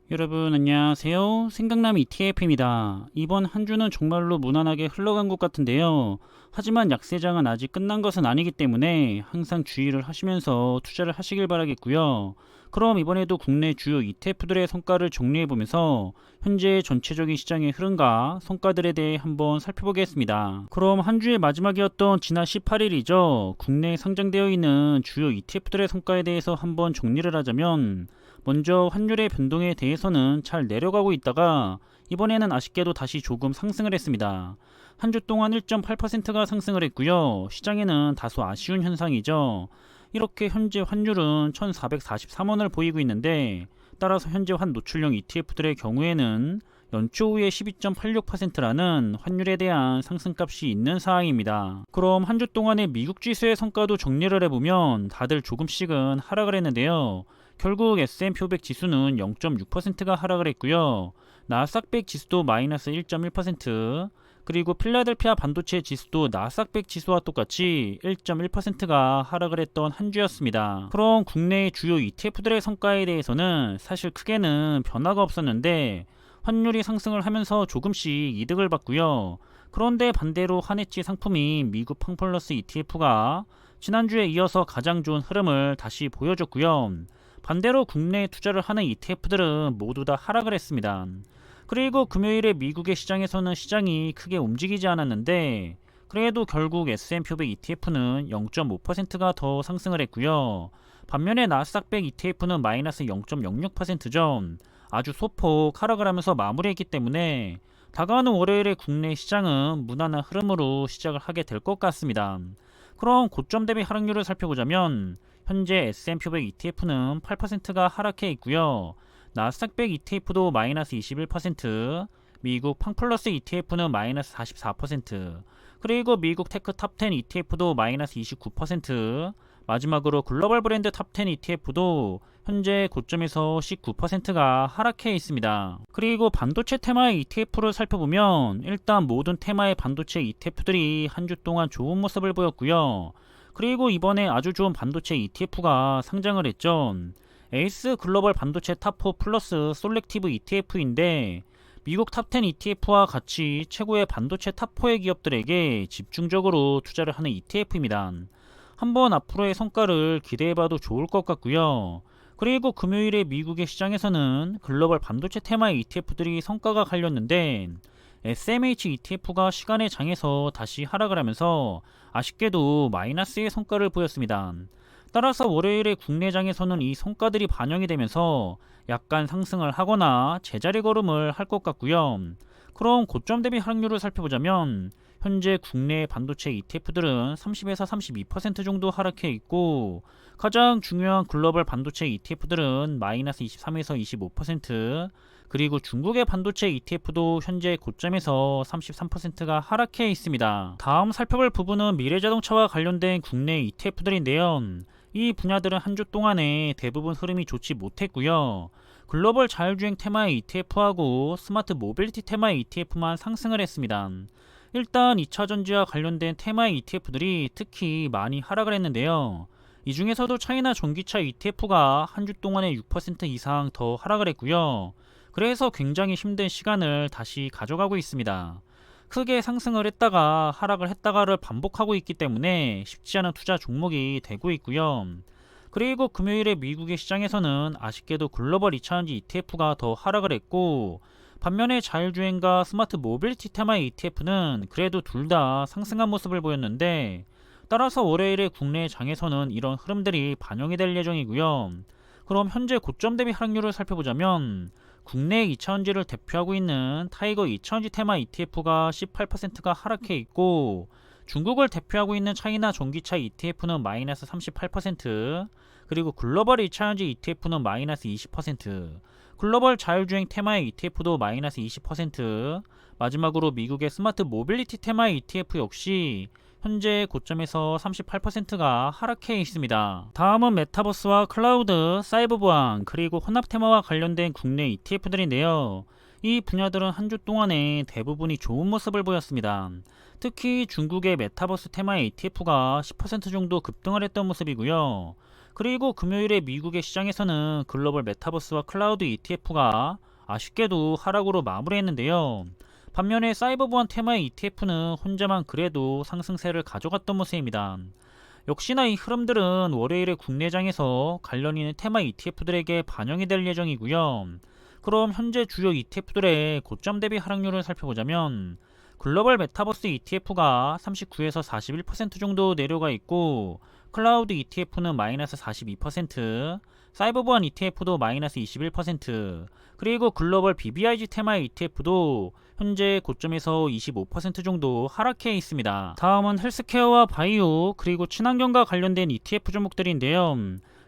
여러분 안녕하세요. 생각남 ETF입니다. 이번 한 주는 정말로 무난하게 흘러간 것 같은데요. 하지만 약세장은 아직 끝난 것은 아니기 때문에 항상 주의를 하시면서 투자를 하시길 바라겠고요. 그럼 이번에도 국내 주요 ETF들의 성과를 정리해보면서 현재 전체적인 시장의 흐름과 성과들에 대해 한번 살펴보겠습니다. 그럼 한 주의 마지막이었던 지난 18일이죠. 국내에 상장되어 있는 주요 ETF들의 성과에 대해서 한번 정리를 하자면, 먼저 환율의 변동에 대해서는 잘 내려가고 있다가 이번에는 아쉽게도 다시 조금 상승을 했습니다. 한 주 동안 1.8%가 상승을 했고요. 시장에는 다소 아쉬운 현상이죠. 이렇게 현재 환율은 1443원을 보이고 있는데, 따라서 현재 환 노출형 ETF들의 경우에는 연초 후에 12.86%라는 환율에 대한 상승값이 있는 상황입니다. 그럼 한 주 동안의 미국 지수의 성과도 정리를 해보면 다들 조금씩은 하락을 했는데요. 결국 S&P 500 지수는 0.6%가 하락을 했고요. 나스닥 100 지수도 마이너스 1.1%, 그리고 필라델피아 반도체 지수도 나스닥 100 지수와 똑같이 1.1%가 하락을 했던 한 주였습니다. 그럼 국내의 주요 ETF들의 성과에 대해서는 사실 크게는 변화가 없었는데, 환율이 상승을 하면서 조금씩 이득을 봤고요. 그런데 반대로 한해치 상품인 미국 팡플러스 ETF가 지난주에 이어서 가장 좋은 흐름을 다시 보여줬고요. 반대로 국내에 투자를 하는 ETF들은 모두 다 하락을 했습니다. 그리고 금요일에 미국의 시장에서는 시장이 크게 움직이지 않았는데, 그래도 결국 S&P 500 ETF는 0.5%가 더 상승을 했고요. 반면에 나스닥 100 ETF는 마이너스 0.06%죠. 아주 소폭 하락을 하면서 마무리했기 때문에 다가오는 월요일에 국내 시장은 무난한 흐름으로 시작을 하게 될 것 같습니다. 그럼 고점 대비 하락률을 살펴보자면, 현재 S&P 500 ETF는 8%가 하락해 있고요. 나스닥 100 ETF도 마이너스 21%, 미국 팡플러스 ETF는 마이너스 44%, 그리고 미국 테크 탑10 ETF도 마이너스 29%, 마지막으로 글로벌 브랜드 탑10 ETF도 현재 고점에서 19%가 하락해 있습니다. 그리고 반도체 테마의 ETF를 살펴보면 일단 모든 테마의 반도체 ETF들이 한 주 동안 좋은 모습을 보였고요. 그리고 이번에 아주 좋은 반도체 ETF가 상장을 했죠. 에이스 글로벌 반도체 탑4 플러스 솔렉티브 ETF인데, 미국 탑10 ETF와 같이 최고의 반도체 탑4의 기업들에게 집중적으로 투자를 하는 ETF입니다. 한번 앞으로의 성과를 기대해봐도 좋을 것 같고요. 그리고 금요일에 미국의 시장에서는 글로벌 반도체 테마의 ETF들이 성과가 갈렸는데, SMH ETF가 시간의 장에서 다시 하락을 하면서 아쉽게도 마이너스의 성과를 보였습니다. 따라서 월요일에 국내장에서는 이 성과들이 반영이 되면서 약간 상승을 하거나 제자리 걸음을 할 것 같고요. 그럼 고점 대비 하락률을 살펴보자면, 현재 국내 반도체 ETF들은 30에서 32% 정도 하락해 있고, 가장 중요한 글로벌 반도체 ETF들은 마이너스 23에서 25%, 그리고 중국의 반도체 ETF도 현재 고점에서 33%가 하락해 있습니다. 다음 살펴볼 부분은 미래자동차와 관련된 국내 ETF들인데요. 이 분야들은 한 주 동안에 대부분 흐름이 좋지 못했고요. 글로벌 자율주행 테마의 ETF하고 스마트 모빌리티 테마의 ETF만 상승을 했습니다. 일단 2차전지와 관련된 테마의 ETF들이 특히 많이 하락을 했는데요. 이 중에서도 차이나 전기차 ETF가 한 주 동안에 6% 이상 더 하락을 했고요. 그래서 굉장히 힘든 시간을 다시 가져가고 있습니다. 크게 상승을 했다가 하락을 했다가를 반복하고 있기 때문에 쉽지 않은 투자 종목이 되고 있고요. 그리고 금요일에 미국의 시장에서는 아쉽게도 글로벌 2차전지 ETF가 더 하락을 했고, 반면에 자율주행과 스마트 모빌리티 테마의 ETF는 그래도 둘 다 상승한 모습을 보였는데, 따라서 월요일에 국내 장에서는 이런 흐름들이 반영이 될 예정이고요. 그럼 현재 고점 대비 하락률을 살펴보자면, 국내 2차전지를 대표하고 있는 타이거 2차전지 테마 ETF가 18%가 하락해 있고, 중국을 대표하고 있는 차이나 전기차 ETF는 마이너스 38%, 그리고 글로벌 2차전지 ETF는 마이너스 20%, 글로벌 자율주행 테마의 ETF도 마이너스 20%, 마지막으로 미국의 스마트 모빌리티 테마의 ETF 역시 현재 고점에서 38%가 하락해 있습니다. 다음은 메타버스와 클라우드, 사이버 보안, 그리고 혼합 테마와 관련된 국내 ETF들인데요. 이 분야들은 한 주 동안에 대부분이 좋은 모습을 보였습니다. 특히 중국의 메타버스 테마의 ETF가 10% 정도 급등을 했던 모습이고요. 그리고 금요일에 미국의 시장에서는 글로벌 메타버스와 클라우드 ETF가 아쉽게도 하락으로 마무리했는데요. 반면에 사이버보안 테마의 ETF는 혼자만 그래도 상승세를 가져갔던 모습입니다. 역시나 이 흐름들은 월요일에 국내장에서 관련 있는 테마 ETF들에게 반영이 될 예정이고요. 그럼 현재 주요 ETF들의 고점 대비 하락률을 살펴보자면 글로벌 메타버스 ETF가 39에서 41% 정도 내려가 있고, 클라우드 ETF는 마이너스 42%, 사이버보안 ETF도 마이너스 21%, 그리고 글로벌 BBIG 테마 ETF도 현재 고점에서 25% 정도 하락해 있습니다. 다음은 헬스케어와 바이오 그리고 친환경과 관련된 ETF 종목들인데요.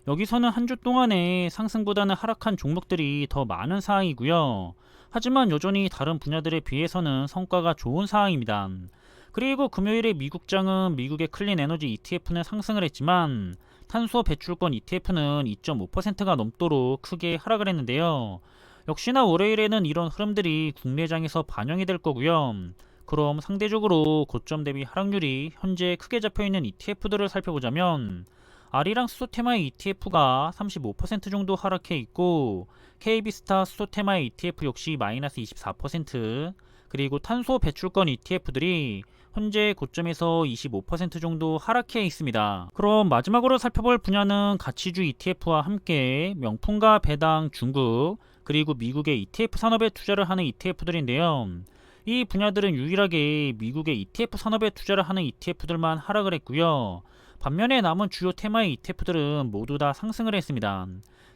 여기서는 한 주 동안에 상승보다는 하락한 종목들이 더 많은 상황이고요. 하지만 여전히 다른 분야들에 비해서는 성과가 좋은 상황입니다. 그리고 금요일에 미국장은 미국의 클린 에너지 ETF는 상승을 했지만 탄소 배출권 ETF는 2.5%가 넘도록 크게 하락을 했는데요. 역시나 월요일에는 이런 흐름들이 국내장에서 반영이 될 거고요. 그럼 상대적으로 고점 대비 하락률이 현재 크게 잡혀있는 ETF들을 살펴보자면 아리랑 수소테마의 ETF가 35% 정도 하락해 있고, KB스타 수소테마의 ETF 역시 마이너스 24%, 그리고 탄소 배출권 ETF들이 현재 고점에서 25% 정도 하락해 있습니다. 그럼 마지막으로 살펴볼 분야는 가치주 ETF와 함께 명품과 배당 중국 그리고 미국의 ETF 산업에 투자를 하는 ETF들인데요. 이 분야들은 유일하게 미국의 ETF 산업에 투자를 하는 ETF들만 하락을 했고요. 반면에 남은 주요 테마의 ETF들은 모두 다 상승을 했습니다.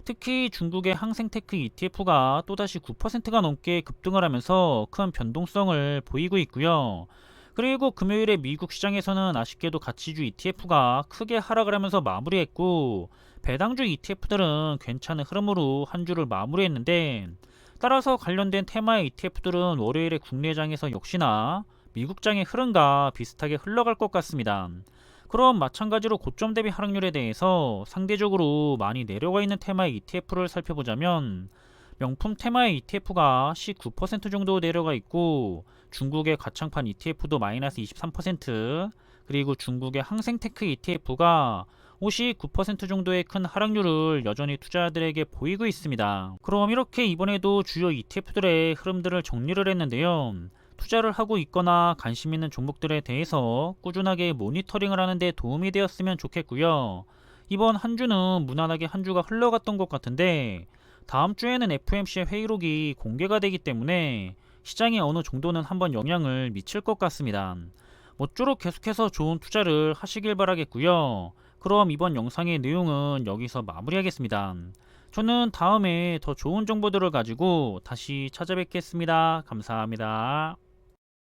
특히 중국의 항생테크 ETF가 또다시 9%가 넘게 급등을 하면서 큰 변동성을 보이고 있고요. 그리고 금요일에 미국 시장에서는 아쉽게도 가치주 ETF가 크게 하락을 하면서 마무리했고, 배당주 ETF들은 괜찮은 흐름으로 한 주를 마무리했는데, 따라서 관련된 테마의 ETF들은 월요일에 국내장에서 역시나 미국장의 흐름과 비슷하게 흘러갈 것 같습니다. 그럼 마찬가지로 고점 대비 하락률에 대해서 상대적으로 많이 내려가 있는 테마의 ETF를 살펴보자면 명품 테마의 ETF가 19% 정도 내려가 있고, 중국의 가창판 ETF도 마이너스 23%, 그리고 중국의 항생테크 ETF가 59% 정도의 큰 하락률을 여전히 투자자들에게 보이고 있습니다. 그럼 이렇게 이번에도 주요 ETF들의 흐름들을 정리를 했는데요. 투자를 하고 있거나 관심 있는 종목들에 대해서 꾸준하게 모니터링을 하는 데 도움이 되었으면 좋겠고요. 이번 한 주는 무난하게 한 주가 흘러갔던 것 같은데, 다음 주에는 FOMC의 회의록이 공개가 되기 때문에 시장에 어느 정도는 한번 영향을 미칠 것 같습니다. 모쪼록 계속해서 좋은 투자를 하시길 바라겠고요. 그럼 이번 영상의 내용은 여기서 마무리하겠습니다. 저는 다음에 더 좋은 정보들을 가지고 다시 찾아뵙겠습니다. 감사합니다.